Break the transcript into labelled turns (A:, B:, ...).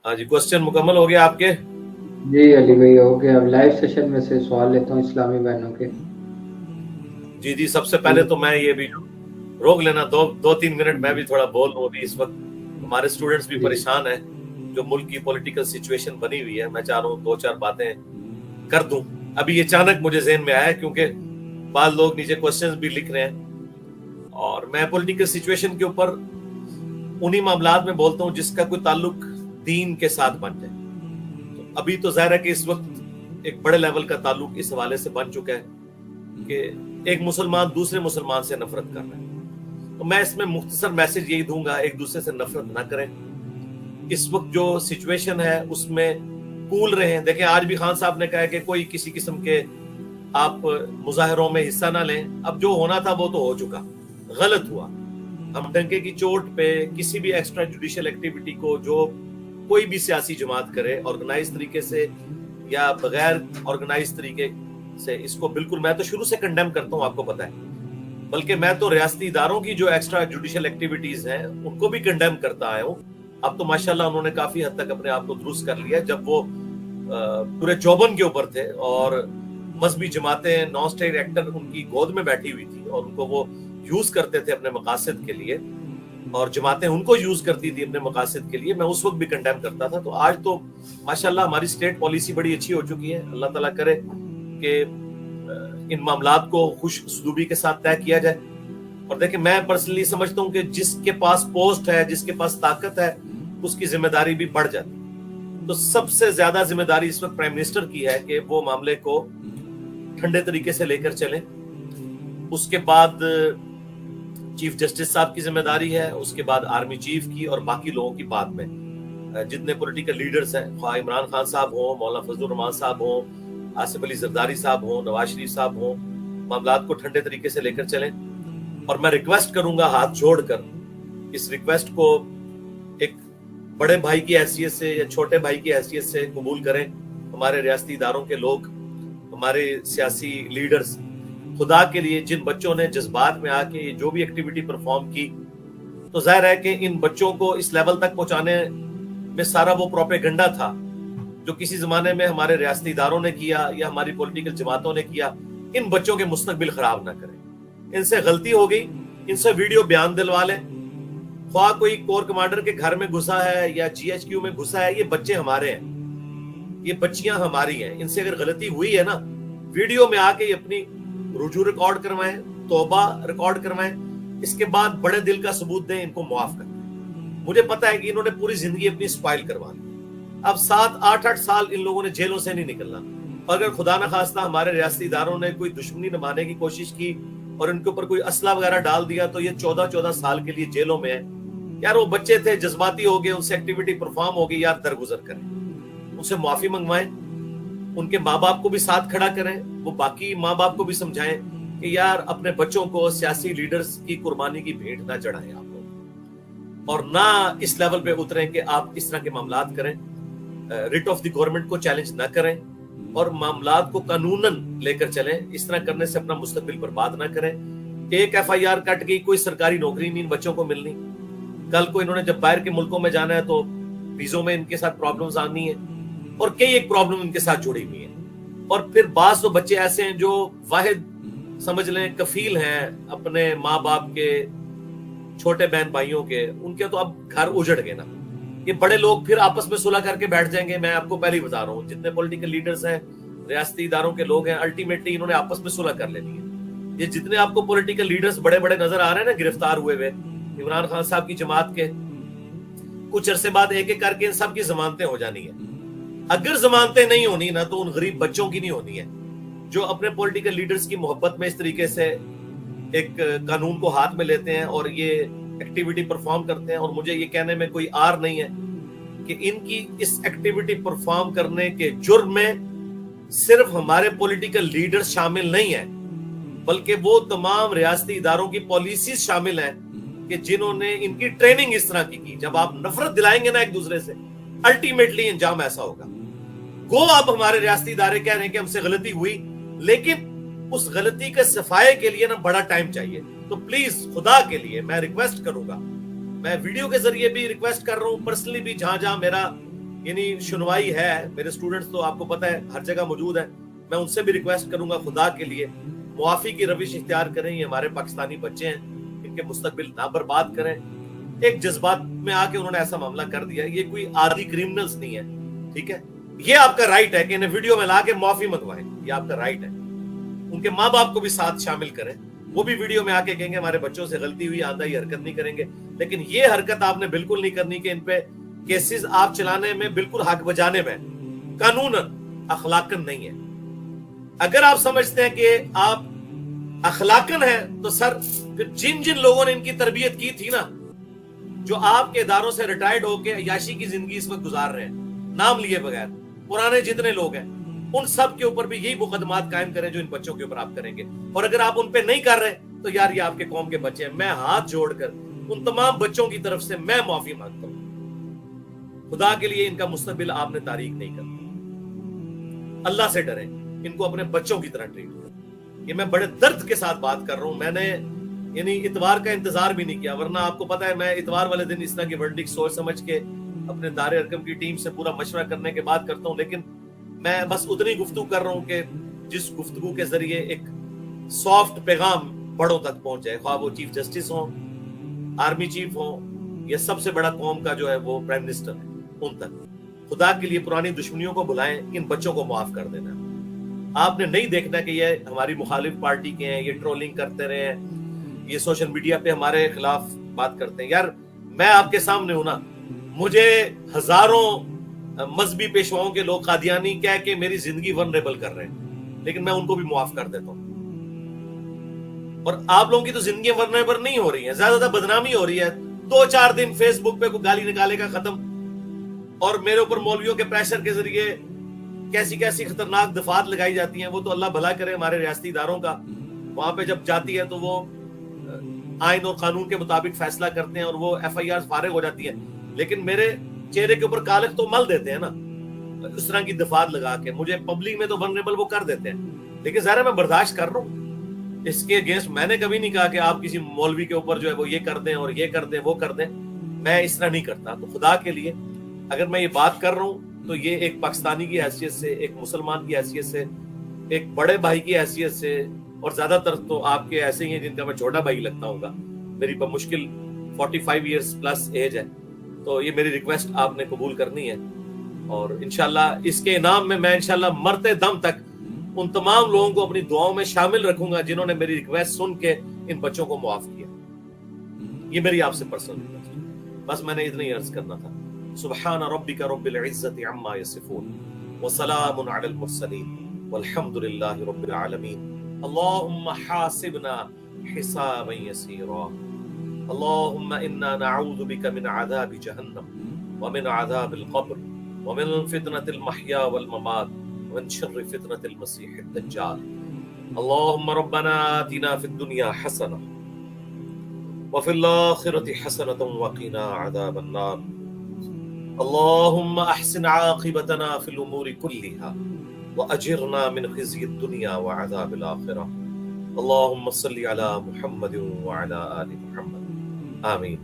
A: हाँ जी, क्वेश्चन मुकम्मल हो गया आपके?
B: जी अली भाई हो गया। अब लाइव सेशन में से सवाल लेता हूँ इस्लामी बहनों के।
A: जी जी, सबसे
B: जी
A: पहले तो मैं ये भी रोक लेना, दो दो तीन मिनट मैं भी थोड़ा बोल लूं। अभी इस वक्त हमारे स्टूडेंट्स भी
B: जी
A: परेशान है, जो मुल्क की पॉलिटिकल सिचुएशन बनी हुई है। मैं चाह रहा हूँ दो चार बातें कर दूं। अभी ये अचानक मुझे ज़हन में आया, क्योंकि बाद लोग नीचे क्वेश्चंस भी लिख रहे हैं, और मैं पॉलिटिकल सिचुएशन के ऊपर उन्हीं मामलात में बोलता हूँ जिसका कोई ताल्लुक दीन के साथ बन जाए। तो अभी तो जाहिर है कि इस वक्त एक बड़े लेवल का ताल्लुक इस हवाले से बन चुका है कि एक मुसलमान दूसरे मुसलमान से नफरत कर रहा है। तो मैं इसमें मुख्तसर मैसेज यही दूंगा, एक दूसरे से नफरत ना करें। इस वक्त जो सिचुएशन है उसमें कूल रहे हैं। देखें, आज भी खान साहब ने कहा कि कोई किसी किस्म के आप मुजाहरों में हिस्सा ना लें। अब जो होना था वो तो हो चुका, गलत हुआ। हम डंके की चोट पे किसी भी एक्स्ट्रा जुडिशियल एक्टिविटी को जो कोई भी सियासी जमात करे ऑर्गेनाइज तरीके से या बगैर ऑर्गेनाइज तरीके से, इसको बिल्कुल मैं तो शुरू से कंडेम करता हूँ, आपको पता है। बल्कि मैं तो रियासती इदारों की जो एक्स्ट्रा जुडिशियल एक्टिविटीज हैं उनको भी कंडेम करता आया हूँ। अब तो माशाल्लाह उन्होंने काफी हद तक अपने आप को दुरुस्त कर लिया। जब वो पूरे चौबन के ऊपर थे और मजहबी जमातें नॉन स्टेट एक्टर उनकी गोद में बैठी हुई थी और उनको वो यूज करते थे अपने मकासद के लिए, और जमातें उनको यूज करती थी अपने मकासद के लिए, मैं उस वक्त भी कंडेम करता था। तो आज तो माशाल्लाह हमारी स्टेट पॉलिसी बड़ी अच्छी हो चुकी है। अल्लाह ताला करे कि इन मामलात को खुश उसलूबी के साथ तय किया जाए। और देखिए, मैं पर्सनली समझता हूँ कि जिसके पास पोस्ट है, जिसके पास ताकत है, उसकी जिम्मेदारी भी बढ़ जाती है। तो सबसे ज्यादा जिम्मेदारी इस वक्त प्राइम मिनिस्टर की है कि वो मामले को ठंडे तरीके से लेकर चलें। उसके बाद चीफ जस्टिस साहब की जिम्मेदारी है, उसके बाद आर्मी चीफ की, और बाकी लोगों की बाद में जितने पॉलिटिकल लीडर्स हैं, ख्वाह इमरान खान साहब हो, मौलाना फजलुर रहमान साहब हो, आसिफ अली जरदारी साहब हो, नवाज शरीफ साहब हो, मामलात को ठंडे तरीके से लेकर चलें। और मैं रिक्वेस्ट करूंगा हाथ जोड़कर, इस रिक्वेस्ट को एक बड़े भाई की हैसियत से या छोटे भाई की हैसियत से कबूल करें। हमारे रियासती इदारों के लोग, हमारे सियासी लीडर्स, खुदा के लिए जिन बच्चों ने जज्बात में आके जो भी एक्टिविटी परफॉर्म की, तो जाहिर है कि इन बच्चों को इस लेवल तक पहुंचाने में सारा वो प्रोपेगेंडा था जो किसी जमाने में हमारे रियासती इदारों ने किया या हमारी पॉलिटिकल जमातों ने किया। इन बच्चों के मुस्तकबिल खराब ना करें। इनसे गलती हो गई, इनसे वीडियो बयान दिलवा लें। ख्वाह कोई कोर कमांडर के घर में घुसा है या जीएचक्यू में घुसा है, ये बच्चे हमारे हैं, ये बच्चियां हमारी हैं। इनसे अगर गलती हुई है ना, वीडियो में आके अपनी रुजू रिकॉर्ड करवाएं, तौबा रिकॉर्ड करवाएं, इसके बाद बड़े दिल का सबूत दें, इनको मुआफ कर दें। मुझे पता है कि इन्होंने पूरी जिंदगी अपनी स्पाइल करवा ली। अब 7-8 साल इन लोगों ने जेलों से नहीं निकलना। अगर खुदा न खास्ता हमारे रियासती इदारों ने कोई दुश्मनी निभाने की कोशिश की और इनके ऊपर कोई असला वगैरह डाल दिया, तो ये 14-14 साल के लिए जेलों में है। यार वो बच्चे थे, जज्बाती हो गए, उनसे एक्टिविटी परफॉर्म हो गई, यार दरगुजर करें, उनसे माफी मंगवाएं, उनके माँ बाप को भी साथ खड़ा करें, वो बाकी माँ बाप को भी समझाएं कि यार अपने बच्चों को सियासी लीडर्स की कुर्बानी की भेंट ना चढ़ाएं आप लोग, और ना इस लेवल पे उतरें कि आप इस तरह के मामलात करें। रिट ऑफ द गवर्नमेंट को चैलेंज ना करें और मामलात को कानूनन लेकर चलें। इस तरह करने से अपना मुस्तकबिल बर्बाद ना करें। एक एफआईआर कट गई, कोई सरकारी नौकरी नहीं इन बच्चों को मिलनी। कल को इन्होंने जब बाहर के मुल्कों में जाना है तो वीजों में इनके साथ प्रॉब्लम्स आनी है, और कई एक प्रॉब्लम इनके साथ जुड़ी हुई है। और फिर बास तो बच्चे ऐसे हैं जो वाहिद समझ लें कफील हैं अपने माँ बाप के, छोटे बहन भाइयों के, उनके तो अब घर उजड़ गए ना। ये बड़े लोग फिर आपस में सुलह करके बैठ जाएंगे। मैं आपको पहले ही बता रहा हूँ, जितने पॉलिटिकल लीडर्स हैं, रियासती इदारों के लोग हैं, अल्टीमेटली इन्होंने आपस में सुलह कर लेनी है। ये जितने आपको पॉलिटिकल लीडर्स बड़े बड़े नजर आ रहे हैं ना गिरफ्तार हुए हुए, इमरान खान साहब की जमात के, कुछ अरसे बाद एक एक करके इन सब की जमानतें हो जानी है। अगर जमानतें नहीं होनी ना, तो उन गरीब बच्चों की नहीं होनी है जो अपने पॉलिटिकल लीडर्स की मोहब्बत में इस तरीके से एक कानून को हाथ में लेते हैं और ये एक्टिविटी परफॉर्म करते हैं। और मुझे ये कहने में कोई आर नहीं है कि इनकी इस एक्टिविटी परफॉर्म करने के जुर्म में सिर्फ हमारे पॉलिटिकल लीडर्स शामिल नहीं है, बल्कि वो तमाम रियासती इदारों की पॉलिसीज शामिल हैं कि जिन्होंने इनकी ट्रेनिंग इस तरह की। जब आप नफरत दिलाएंगे ना एक दूसरे से, अल्टीमेटली अंजाम ऐसा होगा। गो अब हमारे रियासती इदारे कह रहे हैं कि हमसे गलती हुई, लेकिन उस गलती के सफाए के लिए ना बड़ा टाइम चाहिए। तो प्लीज खुदा के लिए मैं रिक्वेस्ट करूंगा, मैं वीडियो के जरिए भी रिक्वेस्ट कर रहा हूं, पर्सनली भी जहां जहां मेरा یعنی سنوائی ہے. میرے اسٹوڈنٹس تو آپ کو پتہ ہے ہر جگہ موجود ہیں. میں ان سے بھی ریکویسٹ کروں گا خدا کے لیے معافی کی روش اختیار کریں. یہ ہمارے پاکستانی بچے ہیں, ان کے مستقبل نہ برباد کریں. ایک جذبات میں آ کے انہوں نے ایسا معاملہ کر دیا. یہ کوئی عادی کرمنلز نہیں ہے, ٹھیک ہے. یہ آپ کا رائٹ ہے کہ انہیں ویڈیو میں لا کے معافی منگوائیں, یہ آپ کا رائٹ ہے. ان کے ماں باپ کو بھی ساتھ شامل کریں, وہ بھی ویڈیو میں آ کے کہیں گے ہمارے بچوں سے غلطی ہوئی, آندہ یہ حرکت نہیں کریں گے. لیکن یہ حرکت آپ نے بالکل نہیں کرنی کہ ان پہ کیسز آپ چلانے میں بالکل حق بجانے میں قانوناً اخلاقاً نہیں ہے. اگر آپ سمجھتے ہیں کہ آپ اخلاقاً ہیں تو سر پھر جن جن لوگوں نے ان کی تربیت کی تھی نا, جو آپ کے اداروں سے ریٹائرڈ ہو کے عیاشی کی زندگی اس وقت گزار رہے ہیں نام لیے بغیر, پرانے جتنے لوگ ہیں, ان سب کے اوپر بھی یہی مقدمات قائم کریں جو ان بچوں کے اوپر آپ کریں گے. اور اگر آپ ان پہ نہیں کر رہے تو یار یہ آپ کے قوم کے بچے ہیں. میں ہاتھ جوڑ کر ان تمام بچوں کی طرف سے میں معافی مانگتا ہوں. خدا کے لیے ان کا مستقبل آپ نے تاریک نہیں کرنا. اللہ سے ڈریں, ان کو اپنے بچوں کی طرح ٹریٹ کریں. یہ میں بڑے درد کے ساتھ بات کر رہا ہوں. میں نے یعنی اتوار کا انتظار بھی نہیں کیا, ورنہ آپ کو پتا ہے میں اتوار والے دن اس طرح کی ورڈکٹ سوچ سمجھ کے اپنے دار ارکم کی ٹیم سے پورا مشورہ کرنے کے بعد کرتا ہوں. لیکن میں بس اتنی گفتگو کر رہا ہوں کہ جس گفتگو کے ذریعے ایک سافٹ پیغام بڑوں تک پہنچ جائے, خواہ وہ چیف جسٹس ہوں, آرمی چیف ہوں, یا سب سے بڑا قوم کا جو ہے وہ پرائم منسٹر ہے, ان تک. خدا کے لیے پرانی دشمنیوں کو بلائیں, ان بچوں کو معاف کر دینا. آپ نے نہیں دیکھنا کہ یہ ہماری مخالف پارٹی کے ہیں, یہ ٹرولنگ کرتے رہے ہیں, یہ سوشل میڈیا پہ ہمارے خلاف بات کرتے ہیں. یار میں آپ کے سامنے ہوں نا, مجھے ہزاروں مذہبی پیشواؤں کے لوگ قادیانی کہہ کے میری زندگی ورنریبل کر رہے ہیں, لیکن میں ان کو بھی معاف کر دیتا ہوں. اور آپ لوگوں کی تو زندگی ورنریبل نہیں ہو رہی ہیں, زیادہ بدنامی ہو رہی ہے. 2-4 دن فیس بک پہ کوئی گالی نکالے گا ختم, اور میرے اوپر مولویوں کے پریشر کے ذریعے کیسی کیسی خطرناک دفعات لگائی جاتی ہیں. وہ تو اللہ بھلا کرے ہمارے ریاستی اداروں کا, وہاں پہ جب جاتی ہے تو وہ آئین اور قانون کے مطابق فیصلہ کرتے ہیں اور وہ ایف آئی آر فارغ ہو جاتی ہے. لیکن میرے چہرے کے اوپر کالک تو مل دیتے ہیں نا اس طرح کی دفعات لگا کے. مجھے پبلک میں تو ورنریبل وہ کر دیتے ہیں, لیکن ظاہر ہے میں برداشت کر رہا ہوں. اس کے اگینسٹ میں نے کبھی نہیں کہا کہ آپ کسی مولوی کے اوپر جو ہے وہ یہ کر دیں اور یہ کر دیں وہ کر دیں. میں اس طرح نہیں کرتا. تو خدا کے لیے اگر میں یہ بات کر رہا ہوں تو یہ ایک پاکستانی کی حیثیت سے, ایک مسلمان کی حیثیت سے, ایک بڑے بھائی کی حیثیت سے, اور زیادہ تر تو آپ کے ایسے ہی ہیں جن کا میں چھوٹا بھائی لگتا ہوں گا. میری بمشکل 45 ایئرز پلس ایج ہے. تو یہ میری ریکویسٹ آپ نے قبول کرنی ہے, اور انشاءاللہ اس کے انعام میں انشاءاللہ مرتے دم تک ان تمام لوگوں کو اپنی دعاؤں میں شامل رکھوں گا جنہوں نے میری ریکویسٹ سن کے ان بچوں کو معاف کیا. یہ میری آپ سے پرسنل ریکویسٹ, بس میں نے اتنا ہی عرض کرنا تھا. سبحان ربک رب العزت عما یصفون وسلام علی المرسلین والحمد للہ رب العالمین. اللهم حاسبنا حسابا يسيرا. اللهم إنا نعوذ بك من عذاب جهنم ومن عذاب القبر ومن فتنة المحيا والممات ومن شر فتنة المسيح الدجال. اللهم ربنا آتنا في الدنيا حسنة وفي الآخرة حسنة وقنا عذاب النار. اللهم أحسن عاقبتنا في الأمور كلها وأجرنا من خزي الدنيا وعذاب الآخرة. اللهم صل على محمد وعلى آل محمد. آمين.